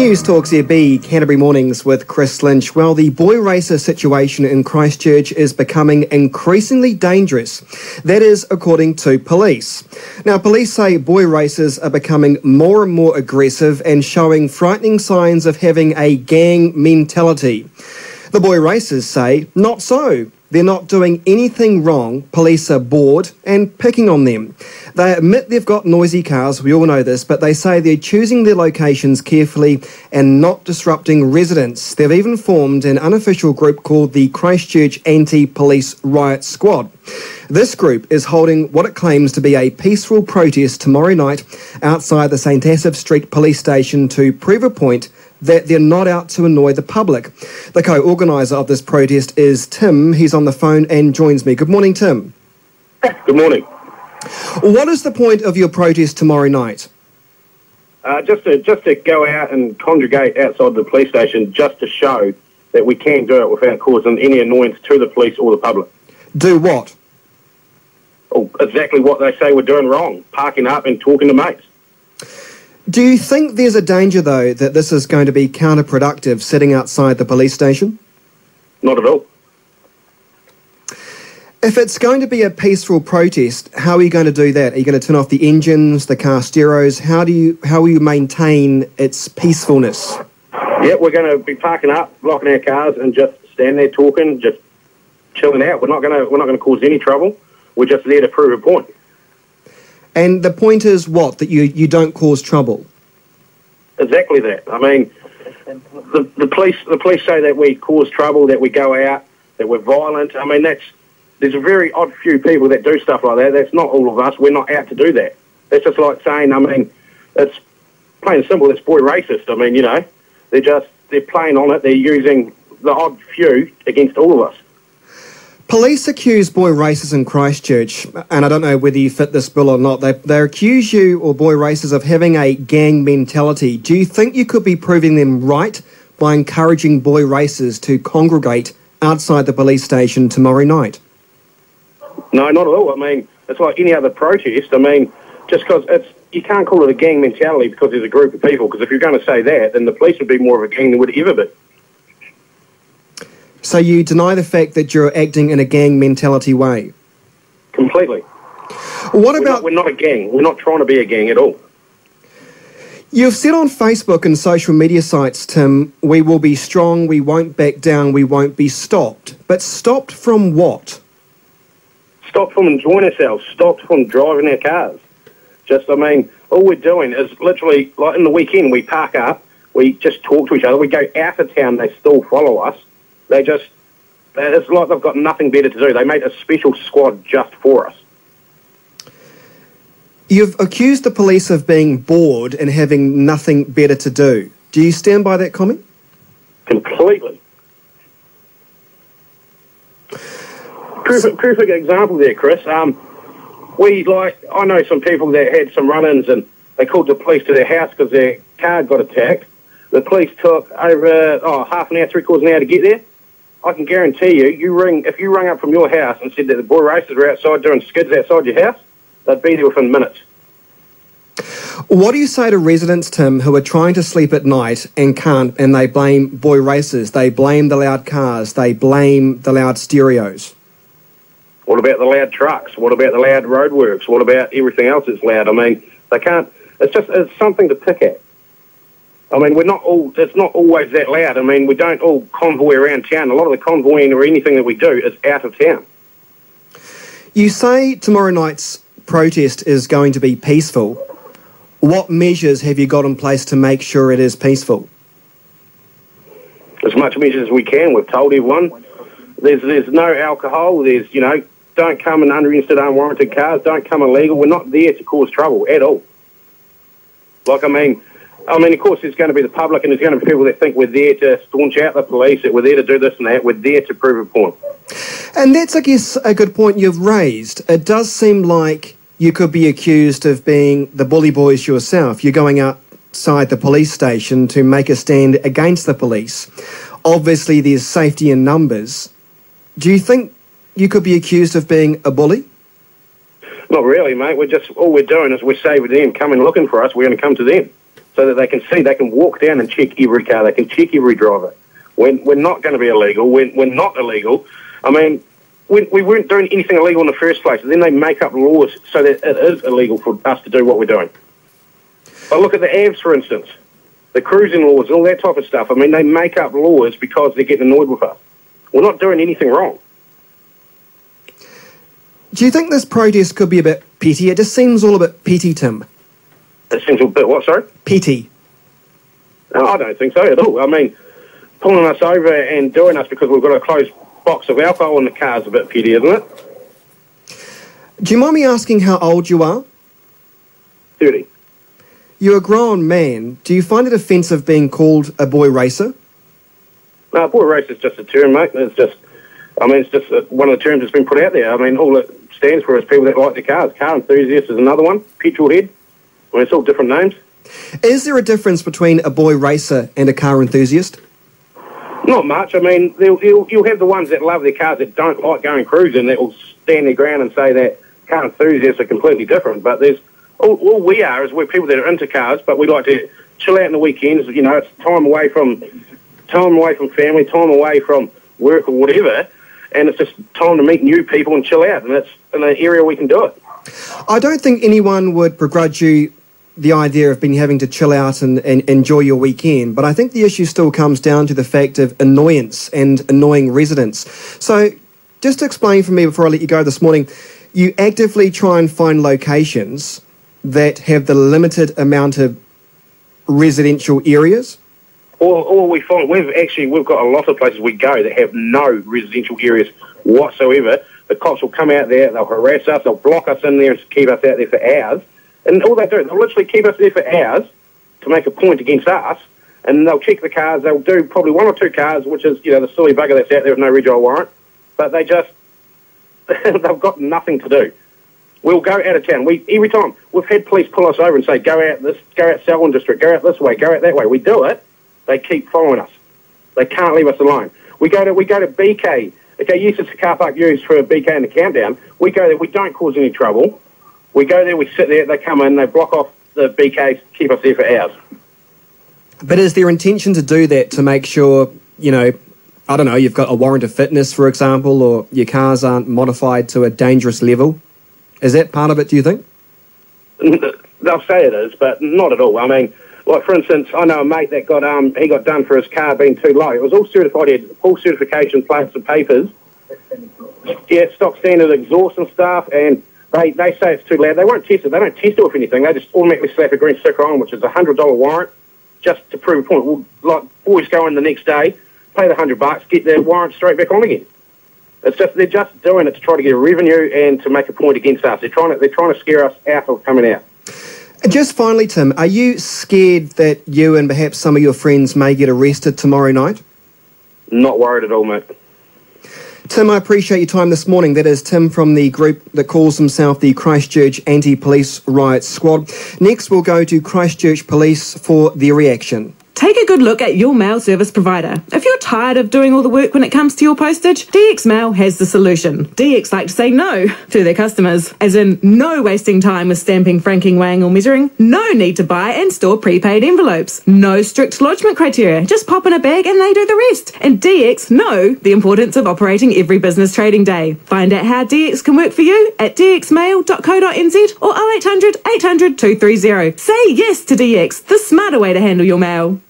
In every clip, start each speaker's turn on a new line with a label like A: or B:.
A: News Talk ZB, Canterbury Mornings with Chris Lynch. Well, the boy racer situation in Christchurch is becoming increasingly dangerous. That is according to police. Now, police say boy racers are becoming more and more aggressive and showing frightening signs of having a gang mentality. The boy racers say not so. They're not doing anything wrong. Police are bored and picking on them. They admit they've got noisy cars, we all know this, but they say they're choosing their locations carefully and not disrupting residents. They've even formed an unofficial group called the Christchurch Anti-Police Riot Squad. This group is holding what it claims to be a peaceful protest tomorrow night outside the St Asaph Street Police Station to prove a point that they're not out to annoy the public. The co-organiser of this protest is Tim. He's on the phone and joins me. Good morning, Tim.
B: Good morning.
A: What is the point of your protest tomorrow night?
B: Just to go out and congregate outside the police station just to show that we can do it without causing any annoyance to the police or the public.
A: Do what?
B: Oh, exactly what they say we're doing wrong, parking up and talking to mates.
A: Do you think there's a danger, though, that this is going to be counterproductive sitting outside the police station?
B: Not at all.
A: If it's going to be a peaceful protest, how are you going to do that? Are you going to turn off the engines, the car stereos? How will you maintain its peacefulness?
B: Yeah, we're going to be parking up, locking our cars, and just stand there talking, just chilling out. We're not going to cause any trouble. We're just there to prove a point.
A: And the point is what? That you don't cause trouble?
B: Exactly that. I mean, the police say that we cause trouble, that we go out, that we're violent. I mean, there's a very odd few people that do stuff like that. That's not all of us. We're not out to do that. That's just like saying, I mean, it's plain and simple, it's boy racist. I mean, you know, they're playing on it. They're using the odd few against all of us.
A: Police accuse boy racers in Christchurch, and I don't know whether you fit this bill or not, they accuse you or boy racers of having a gang mentality. Do you think you could be proving them right by encouraging boy racers to congregate outside the police station tomorrow night?
B: No, not at all. I mean, it's like any other protest. I mean, just because you can't call it a gang mentality because there's a group of people, because if you're going to say that, then the police would be more of a gang than would ever be.
A: So you deny the fact that you're acting in a gang mentality way?
B: Completely.
A: What about...
B: We're not a gang. We're not trying to be a gang at all.
A: You've said on Facebook and social media sites, Tim, we will be strong, we won't back down, we won't be stopped. But stopped from what?
B: Stopped from enjoying ourselves. Stopped from driving our cars. Just, I mean, all we're doing is literally, like in the weekend, we park up, we just talk to each other, we go out of town, they still follow us. It's like they've got nothing better to do. They made a special squad just for us.
A: You've accused the police of being bored and having nothing better to do. Do you stand by that comment?
B: Completely. Perfect example there, Chris. I know some people that had some run-ins and they called the police to their house because their car got attacked. The police took over half an hour, three-quarters of an hour to get there. I can guarantee you, if you rang up from your house and said that the boy racers were outside doing skids outside your house, they'd be there within minutes.
A: What do you say to residents, Tim, who are trying to sleep at night and can't, and they blame boy racers, they blame the loud cars, they blame the loud stereos?
B: What about the loud trucks? What about the loud roadworks? What about everything else that's loud? I mean, they can't... It's something to pick at. I mean, it's not always that loud. I mean, we don't all convoy around town. A lot of the convoying or anything that we do is out of town.
A: You say tomorrow night's protest is going to be peaceful. What measures have you got in place to make sure it is peaceful?
B: As much measures as we can. We've told everyone there's no alcohol. There's, you know, don't come in unregistered, unwarranted cars. Don't come illegal. We're not there to cause trouble at all. Like, I mean, of course, there's going to be the public and there's going to be people that think we're there to staunch out the police, that we're there to do this and that. We're there to prove a point.
A: And that's, I guess, a good point you've raised. It does seem like you could be accused of being the bully boys yourself. You're going outside the police station to make a stand against the police. Obviously, there's safety in numbers. Do you think you could be accused of being a bully?
B: Not really, mate. All we're doing is we're saving them coming looking for us. We're going to come to them. so that they can see, they can walk down and check every car, they can check every driver. We're not going to be illegal. We're not illegal. I mean, we weren't doing anything illegal in the first place, and then they make up laws so that it is illegal for us to do what we're doing. But look at the AVs, for instance, the cruising laws, all that type of stuff. I mean, they make up laws because they're getting annoyed with us. We're not doing anything wrong.
A: Do you think this protest could be a bit petty? It just seems all a bit petty, Tim.
B: It seems a bit what, sorry?
A: Petty.
B: No, I don't think so at all. I mean, pulling us over and doing us because we've got a closed box of alcohol in the car is a bit petty, isn't it?
A: Do you mind me asking how old you are?
B: 30.
A: You're a grown man. Do you find it offensive being called a boy racer?
B: No, boy racer is just a term, mate. It's just one of the terms that's been put out there. I mean, all it stands for is people that like their cars. Car enthusiast is another one. Petrol head. I mean, it's all different names.
A: Is there a difference between a boy racer and a car enthusiast?
B: Not much. I mean, you'll have the ones that love their cars that don't like going cruising that will stand their ground and say that car enthusiasts are completely different. But there's all we are is we're people that are into cars, but we like to chill out on the weekends. You know, it's time away from family, time away from work or whatever, and it's just time to meet new people and chill out, and that's in an area we can do it.
A: I don't think anyone would begrudge you the idea of being having to chill out and enjoy your weekend, but I think the issue still comes down to the fact of annoyance and annoying residents. So just to explain for me before I let you go this morning, you actively try and find locations that have the limited amount of residential areas?
B: Or we find we've got a lot of places we go that have no residential areas whatsoever. The cops will come out there, they'll harass us, they'll block us in there and keep us out there for hours. And all they do, they'll literally keep us there for hours to make a point against us, and they'll check the cars. They'll do probably one or two cars, which is, you know, the silly bugger that's out there with no reg warrant. But they just, they've got nothing to do. We'll go out of town. Every time we've had police pull us over and say, go out Selwyn District, go out this way, go out that way. We do it. They keep following us. They can't leave us alone. We go to BK. Okay, yes, it's a car park used for BK and the countdown. We go there. We don't cause any trouble. We go there, we sit there, they come in, they block off the BKs, keep us there for hours.
A: But is there intention to do that to make sure, you know, I don't know, you've got a warrant of fitness, for example, or your cars aren't modified to a dangerous level? Is that part of it, do you think?
B: They'll say it is, but not at all. I mean, like, for instance, I know a mate that got done for his car being too low. It was all certified, he had full certification, plates and papers. Yeah, stock standard exhaust and stuff, and They say it's too loud. They won't test it. They don't test it with anything. They just automatically slap a green sticker on, which is a $100 warrant, just to prove a point. Well, like, boys go in the next day, pay the $100, get their warrant straight back on again. It's just they're just doing it to try to get a revenue and to make a point against us. They're trying to scare us out of coming out.
A: Just finally, Tim, are you scared that you and perhaps some of your friends may get arrested tomorrow night?
B: Not worried at all, mate.
A: Tim, I appreciate your time this morning. That is Tim from the group that calls himself the Christchurch Anti-Police Riot Squad. Next, we'll go to Christchurch Police for their reaction.
C: Take a good look at your mail service provider. If you're tired of doing all the work when it comes to your postage, DX Mail has the solution. DX like to say no to their customers, as in no wasting time with stamping, franking, weighing or measuring, no need to buy and store prepaid envelopes, no strict lodgement criteria, just pop in a bag and they do the rest. And DX know the importance of operating every business trading day. Find out how DX can work for you at dxmail.co.nz or 0800 800 230. Say yes to DX, the smarter way to handle your mail.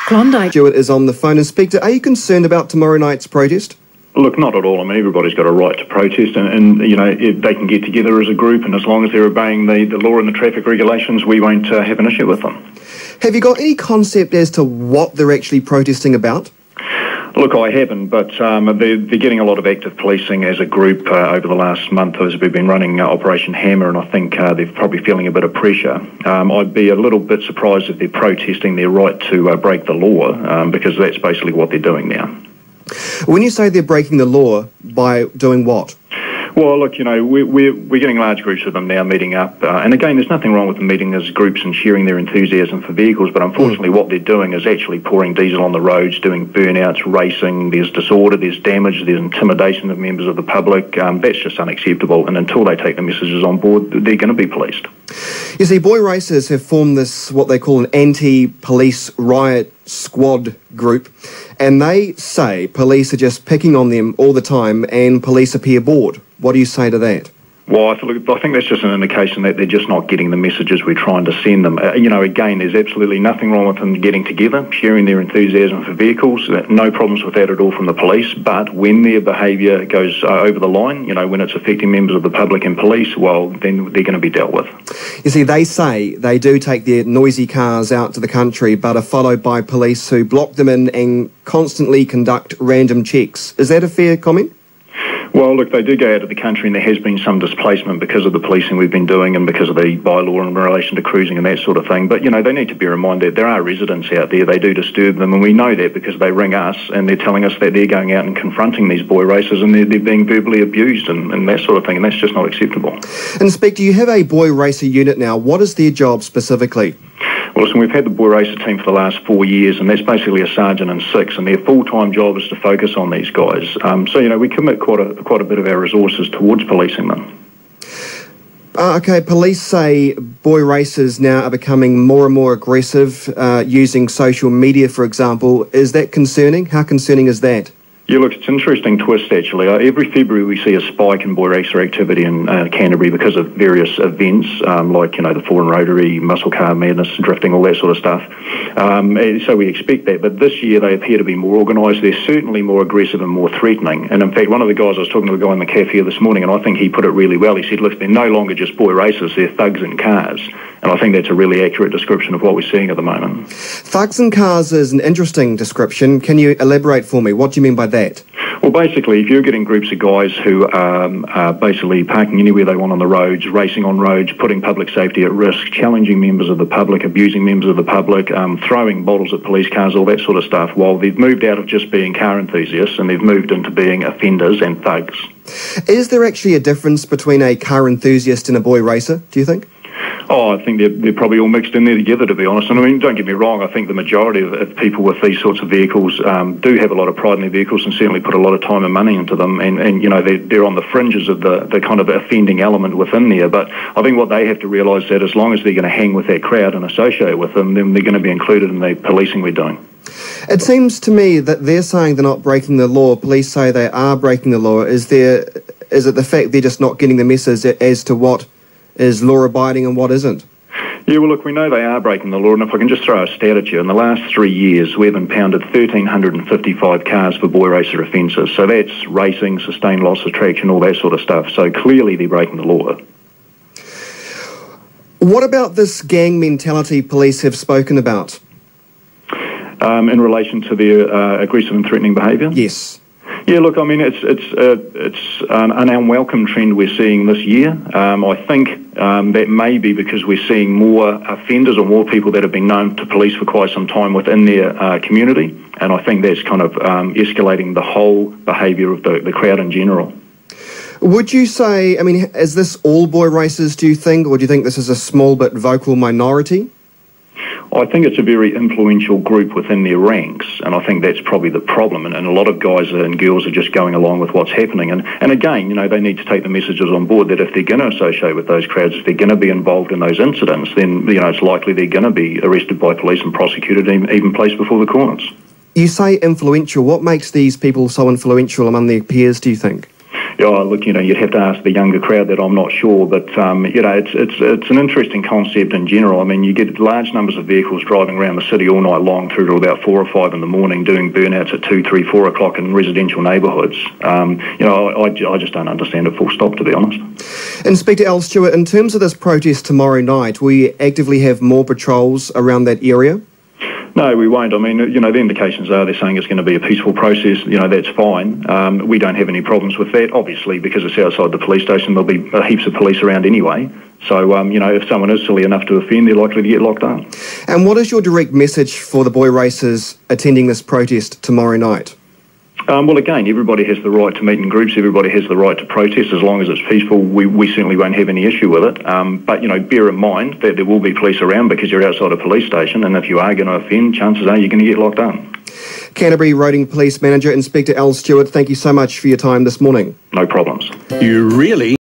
C: Klondike.
A: Stuart is on the phone. Inspector, are you concerned about tomorrow night's protest?
D: Look, not at all. I mean, everybody's got a right to protest and you know, they can get together as a group, and as long as they're obeying the law and the traffic regulations, we won't have an issue with them.
A: Have you got any concept as to what they're actually protesting about?
D: Look, I haven't, but they're getting a lot of active policing as a group over the last month as we've been running Operation Hammer, and I think they're probably feeling a bit of pressure. I'd be a little bit surprised if they're protesting their right to break the law, because that's basically what they're doing now.
A: When you say they're breaking the law, by doing what?
D: Well, look, we're getting large groups of them now meeting up. And again, there's nothing wrong with them meeting as groups and sharing their enthusiasm for vehicles, but unfortunately what they're doing is actually pouring diesel on the roads, doing burnouts, racing. There's disorder, there's damage, there's intimidation of members of the public. That's just unacceptable. And until they take the messages on board, they're going to be policed.
A: You see, boy racers have formed this, what they call an anti-police riot squad group, and they say police are just picking on them all the time and police appear bored. What do you say to that?
D: Well, I think that's just an indication that they're just not getting the messages we're trying to send them. Again, there's absolutely nothing wrong with them getting together, sharing their enthusiasm for vehicles. No problems with that at all from the police. But when their behaviour goes over the line, when it's affecting members of the public and police, well, then they're going to be dealt with.
A: You see, they say they do take their noisy cars out to the country, but are followed by police who block them in and constantly conduct random checks. Is that a fair comment?
D: Well, look, they do go out of the country and there has been some displacement because of the policing we've been doing and because of the bylaw in relation to cruising and that sort of thing. But, they need to be reminded there are residents out there. They do disturb them, and we know that because they ring us and they're telling us that they're going out and confronting these boy racers and they're being verbally abused and that sort of thing, and that's just not acceptable. And
A: Inspector, you have a boy racer unit now. What is their job specifically?
D: Well, listen, we've had the boy racer team for the last 4 years, and that's basically a sergeant and 6, and their full-time job is to focus on these guys. So, we commit quite a bit of our resources towards policing them.
A: Okay, police say boy racers now are becoming more and more aggressive, using social media, for example. Is that concerning? How concerning is that?
D: Yeah, look, it's an interesting twist, actually. Every February we see a spike in boy racer activity in Canterbury because of various events, like, the Foreign Rotary, Muscle Car Madness, drifting, all that sort of stuff. So we expect that. But this year they appear to be more organised. They're certainly more aggressive and more threatening. And in fact, one of the guys, I was talking to a guy in the cafe here this morning, and I think he put it really well. He said, look, they're no longer just boy racers, they're thugs in cars. And I think that's a really accurate description of what we're seeing at the moment.
A: Thugs in cars is an interesting description. Can you elaborate for me? What do you mean by that?
D: Well, basically, if you're getting groups of guys who are basically parking anywhere they want on the roads, racing on roads, putting public safety at risk, challenging members of the public, abusing members of the public, throwing bottles at police cars, all that sort of stuff, well, they've moved out of just being car enthusiasts and they've moved into being offenders and thugs.
A: Is there actually a difference between a car enthusiast and a boy racer, do you think?
D: Oh, I think they're probably all mixed in there together, to be honest. And I mean, don't get me wrong, I think the majority of people with these sorts of vehicles do have a lot of pride in their vehicles and certainly put a lot of time and money into them. And they're on the fringes of the kind of offending element within there. But I think what they have to realise that as long as they're going to hang with that crowd and associate with them, then they're going to be included in the policing we're doing.
A: It seems to me that they're saying they're not breaking the law. Police say they are breaking the law. Is it the fact they're just not getting the message as to what is law-abiding and what isn't?
D: Yeah, well, look, we know they are breaking the law, and if I can just throw a stat at you, in the last 3 years, we've impounded 1,355 cars for boy racer offences. So that's racing, sustained loss of traction, all that sort of stuff. So clearly they're breaking the law.
A: What about this gang mentality police have spoken about?
D: In relation to their aggressive and threatening behaviour?
A: Yes.
D: Yeah, look, I mean, it's an unwelcome trend we're seeing this year. I think that may be because we're seeing more offenders or more people that have been known to police for quite some time within their community, and I think that's kind of escalating the whole behaviour of the crowd in general.
A: Would you say, I mean, is this all boy racers, do you think, or do you think this is a small but vocal minority?
D: I think it's a very influential group within their ranks, and I think that's probably the problem. And a lot of guys and girls are just going along with what's happening. And again, they need to take the messages on board that if they're going to associate with those crowds, if they're going to be involved in those incidents, then it's likely they're going to be arrested by police and prosecuted and even placed before the courts. You
A: say influential. What makes these people so influential among their peers, do you think?
D: Yeah, look, you'd have to ask the younger crowd that, I'm not sure, but it's an interesting concept in general. I mean, you get large numbers of vehicles driving around the city all night long through to about 4 or 5 in the morning, doing burnouts at 2, 3, 4 o'clock in residential neighbourhoods. I just don't understand it full stop, to be honest.
A: Inspector Al Stewart, in terms of this protest tomorrow night, will you actively have more patrols around that area?
D: No, we won't. I mean, the indications are they're saying it's going to be a peaceful process. That's fine. We don't have any problems with that. Obviously, because it's outside the police station, there'll be heaps of police around anyway. So, if someone is silly enough to offend, they're likely to get locked up.
A: And what is your direct message for the boy racers attending this protest tomorrow night?
D: Well, again, everybody has the right to meet in groups. Everybody has the right to protest as long as it's peaceful. We certainly won't have any issue with it. But, bear in mind that there will be police around because you're outside a police station, and if you are going to offend, chances are you're going to get locked down.
A: Canterbury Roading Police Manager Inspector Al Stewart, thank you so much for your time this morning.
D: No problems.
E: You really